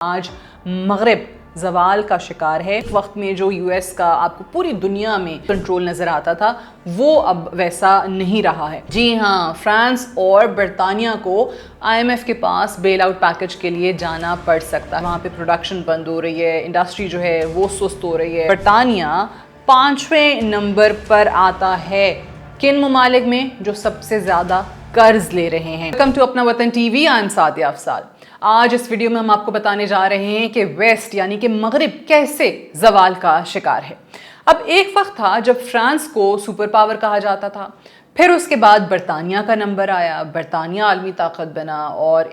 آج مغرب زوال کا شکار ہے. ایک وقت میں جو یو ایس کا آپ کو پوری دنیا میں کنٹرول نظر آتا تھا وہ اب ویسا نہیں رہا ہے. جی ہاں، فرانس اور برطانیہ کو آئی ایم ایف کے پاس بیل آؤٹ پیکج کے لیے جانا پڑ سکتا ہے. وہاں پہ پروڈکشن بند ہو رہی ہے، انڈسٹری جو ہے وہ سست ہو رہی ہے. برطانیہ 5ویں نمبر پر آتا ہے کن ممالک میں جو سب سے زیادہ قرض لے رہے ہیں. ویلکم ٹو اپنا وطن TV. I am Sadia Afzal. آج اس ویڈیو میں ہم آپ کو بتانے جا رہے ہیں کہ ویسٹ یعنی کہ مغرب کیسے زوال کا شکار ہے. اب ایک وقت تھا جب فرانس کو سپر پاور کہا جاتا تھا، پھر اس کے بعد برطانیہ کا نمبر آیا، برطانیہ عالمی طاقت بنا، اور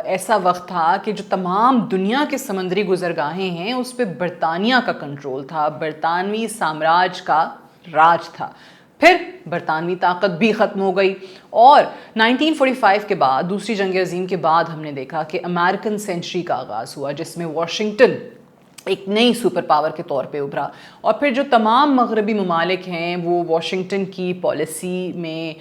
ایسا وقت تھا کہ جو تمام دنیا کے سمندری گزرگاہیں ہیں اس پہ برطانیہ کا کنٹرول تھا، برطانوی سامراج کا راج تھا. پھر برطانوی طاقت بھی ختم ہو گئی اور 1945 کے بعد، دوسری جنگ عظیم کے بعد، ہم نے دیکھا کہ امریکن سینچری کا آغاز ہوا جس میں واشنگٹن ایک نئی سپر پاور کے طور پہ ابھرا. اور پھر جو تمام مغربی ممالک ہیں وہ واشنگٹن کی پالیسی میں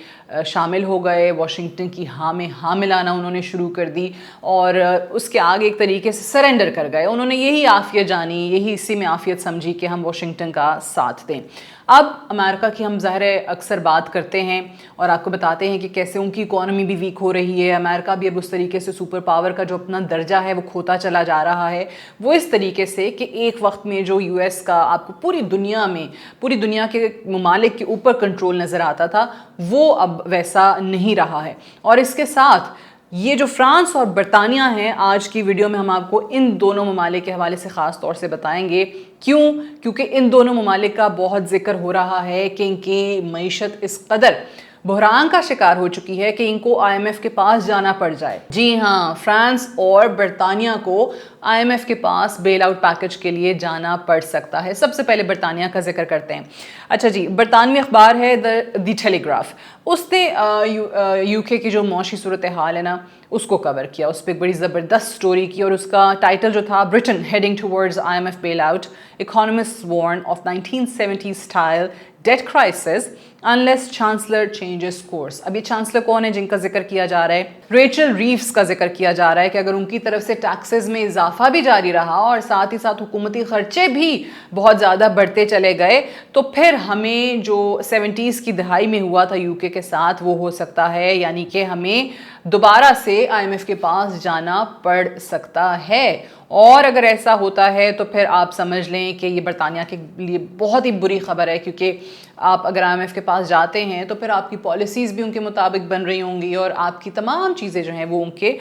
شامل ہو گئے، واشنگٹن کی ہاں میں ہاں ملانا انہوں نے شروع کر دی اور اس کے آگے ایک طریقے سے سرنڈر کر گئے. انہوں نے یہی عافیت جانی، یہی اسی میں عافیت سمجھی کہ ہم واشنگٹن کا ساتھ دیں. اب امریکہ کی ہم ظاہر اکثر بات کرتے ہیں اور آپ کو بتاتے ہیں کہ کیسے ان کی اکانومی بھی ویک ہو رہی ہے. امریکہ بھی اب اس طریقے سے سپر پاور کا جو اپنا درجہ ہے وہ کھوتا چلا جا رہا ہے. وہ اس طریقے سے کہ ایک وقت میں جو یو ایس کا آپ کو پوری دنیا کے ممالک کے اوپر کنٹرول نظر آتا تھا وہ اب ویسا نہیں رہا ہے. اور اس کے ساتھ یہ جو فرانس اور برطانیہ ہیں، آج کی ویڈیو میں ہم آپ کو ان دونوں ممالک کے حوالے سے خاص طور سے بتائیں گے. کیونکہ ان دونوں ممالک کا بہت ذکر ہو رہا ہے کہ ان کی معیشت اس قدر بحران کا شکار ہو چکی ہے کہ ان کو آئی ایم ایف کے پاس جانا پڑ جائے. جی ہاں، فرانس اور برطانیہ کو آئی ایم ایف کے پاس بیل آؤٹ پیکج کے لیے جانا پڑ سکتا ہے. سب سے پہلے برطانیہ کا ذکر کرتے ہیں. اچھا جی، برطانوی اخبار ہے دی ٹیلی گراف، اس نے یو کے کی جو معاشی صورتحال ہے نا اس کو کور کیا. اس پہ ایک بڑی زبردست سٹوری کی اور اس کا ٹائٹل جو تھا Britain heading towards I M F bailout, economist warn of 1970 style debt crisis unless chancellor changes course. اب یہ چانسلر کون ہے جن کا ذکر کیا جا رہا ہے؟ ریچل ریوز کا ذکر کیا جا رہا ہے کہ اگر ان کی طرف سے ٹیکسز میں اضافہ بھی جاری رہا اور ساتھ ہی ساتھ حکومتی خرچے بھی بہت زیادہ بڑھتے چلے گئے تو پھر ہمیں جو 70s کی دہائی میں ہوا تھا یو کے ساتھ وہ ہو سکتا ہے، یعنی کہ ہمیں دوبارہ سے آئی ایم ایف کے پاس جانا پڑ سکتا ہے. اور اگر ایسا ہوتا ہے تو پھر آپ سمجھ لیں کہ یہ برطانیہ کے لیے بہت ہی بری خبر ہے، کیونکہ آپ اگر آئی ایم ایف کے پاس جاتے ہیں تو پھر آپ کی پالیسیز بھی ان کے مطابق بن رہی ہوں گی اور آپ کی تمام چیزیں جو ہیں وہ ان کے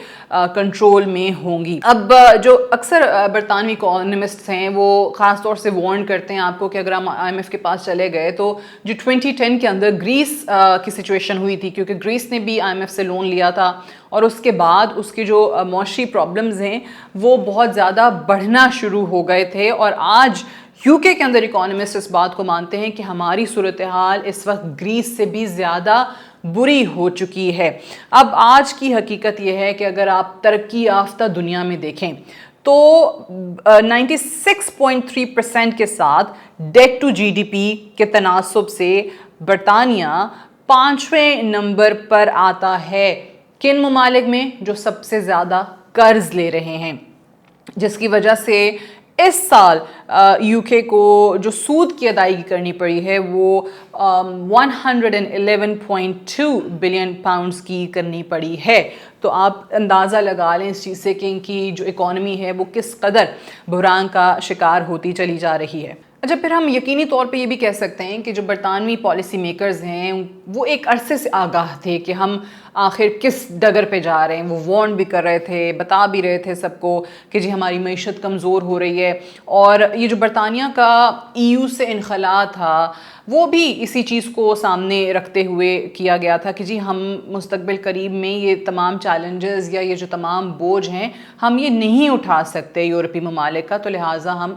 کنٹرول میں ہوں گی. اب جو اکثر برطانوی اکانومسٹ ہیں وہ خاص طور سے وارن کرتے ہیں آپ کو کہ اگر ہم آئی ایم ایف کے پاس چلے گئے تو جو 2010 کے اندر گریس کی سچویشن ہوئی تھی، کیونکہ گریس نے بھی آئی ایم ایف سے لون لیا تھا اور اس کے بعد اس کی جو معاشی پرابلمز ہیں وہ بہت زیادہ بڑھنا شروع ہو گئے تھے. اور آج یو کے اندر اکانومسٹ اس بات کو مانتے ہیں کہ ہماری صورتحال اس وقت گریس سے بھی زیادہ بری ہو چکی ہے. اب آج کی حقیقت یہ ہے کہ اگر آپ ترقی یافتہ دنیا میں دیکھیں تو 96.3% کے ساتھ debt to G D P کے تناسب سے برطانیہ 5ویں نمبر پر آتا ہے کن ممالک میں جو سب سے زیادہ قرض لے رہے ہیں، جس کی وجہ سے اس سال یو کے کو جو سود کی ادائیگی کرنی پڑی ہے وہ 111.2 بلین پاؤنڈز کی کرنی پڑی ہے. تو آپ اندازہ لگا لیں اس چیز سے کہ ان کی جو اکانومی ہے وہ کس قدر بحران کا شکار ہوتی چلی جا رہی ہے. اچھا، پھر ہم یقینی طور پہ یہ بھی کہہ سکتے ہیں کہ جو برطانوی پالیسی میکرز ہیں وہ ایک عرصے سے آگاہ تھے کہ ہم آخر کس ڈگر پہ جا رہے ہیں. وہ وارن بھی کر رہے تھے، بتا بھی رہے تھے سب کو کہ جی ہماری معیشت کمزور ہو رہی ہے. اور یہ جو برطانیہ کا ای یو سے انخلا تھا وہ بھی اسی چیز کو سامنے رکھتے ہوئے کیا گیا تھا کہ جی ہم مستقبل قریب میں یہ تمام چیلنجز یا یہ جو تمام بوجھ ہیں ہم یہ نہیں اٹھا سکتے یورپی ممالک کا، تو لہٰذا ہم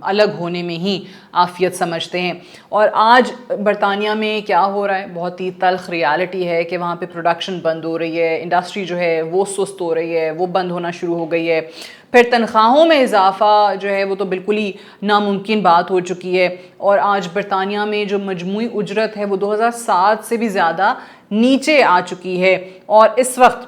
الگ ہونے میں ہی عافیت سمجھتے ہیں. اور آج برطانیہ میں کیا ہو رہا ہے؟ بہت ہی تلخ ریالٹی ہے کہ وہاں پہ پروڈکشن بند ہو رہی ہے، انڈسٹری جو ہے وہ سست ہو رہی ہے، وہ بند ہونا شروع ہو گئی ہے. پھر تنخواہوں میں اضافہ جو ہے وہ تو بالکل ہی ناممکن بات ہو چکی ہے. اور آج برطانیہ میں جو مجموعی اجرت ہے وہ 2007 سے بھی زیادہ نیچے آ چکی ہے. اور اس وقت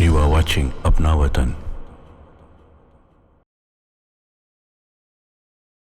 You are watching Apna Watan.